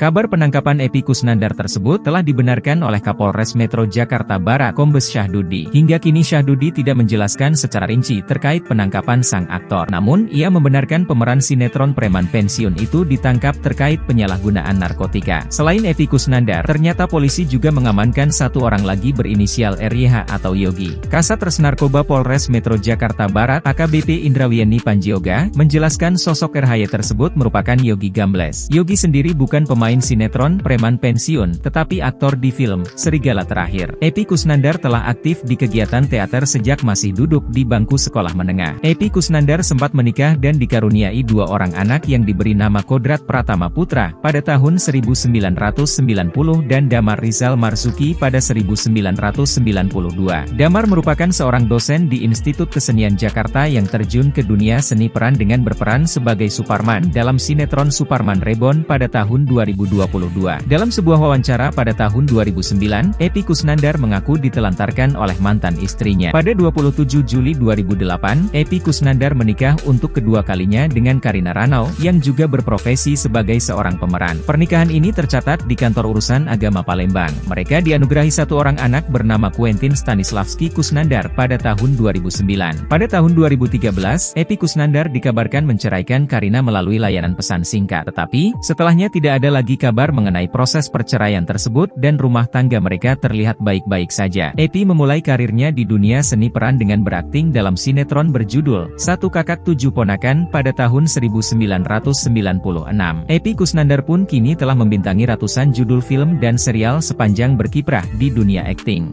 Kabar penangkapan Epy Kusnandar tersebut telah dibenarkan oleh Kapolres Metro Jakarta Barat, Kombes Syahdudy. Hingga kini Syahdudy tidak menjelaskan secara rinci terkait penangkapan sang aktor. Namun, ia membenarkan pemeran sinetron preman pensiun itu ditangkap terkait penyalahgunaan narkotika. Selain Epy Kusnandar, ternyata polisi juga mengamankan satu orang lagi berinisial RYH atau Yogi. Kasat Res Narkoba Polres Metro Jakarta Barat, AKBP Indrawieni Panjioga, menjelaskan sosok RYH tersebut merupakan Yogi Gambles. Yogi sendiri bukan pemain sinetron preman pensiun, tetapi aktor di film Serigala Terakhir. Epy Kusnandar telah aktif di kegiatan teater sejak masih duduk di bangku sekolah menengah. Epy Kusnandar sempat menikah dan dikaruniai dua orang anak yang diberi nama Kodrat Pratama Putra pada tahun 1990 dan Damar Rizal Marzuki pada 1992. Damar merupakan seorang dosen di Institut Kesenian Jakarta yang terjun ke dunia seni peran dengan berperan sebagai Suparman dalam sinetron Suparman Reborn pada tahun 2022. Dalam sebuah wawancara pada tahun 2009, Epy Kusnandar mengaku ditelantarkan oleh mantan istrinya. Pada 27 Juli 2008, Epy Kusnandar menikah untuk kedua kalinya dengan Karina Ranau, yang juga berprofesi sebagai seorang pemeran. Pernikahan ini tercatat di Kantor Urusan Agama Palembang. Mereka dianugerahi satu orang anak bernama Quentin Stanislavski Kusnandar pada tahun 2009. Pada tahun 2013, Epy Kusnandar dikabarkan menceraikan Karina melalui layanan pesan singkat. Tetapi, setelahnya tidak ada lagi kabar mengenai proses perceraian tersebut dan rumah tangga mereka terlihat baik-baik saja. Epy memulai karirnya di dunia seni peran dengan berakting dalam sinetron berjudul Satu Kakak Tujuh Ponakan pada tahun 1996. Epy Kusnandar pun kini telah membintangi ratusan judul film dan serial sepanjang berkiprah di dunia akting.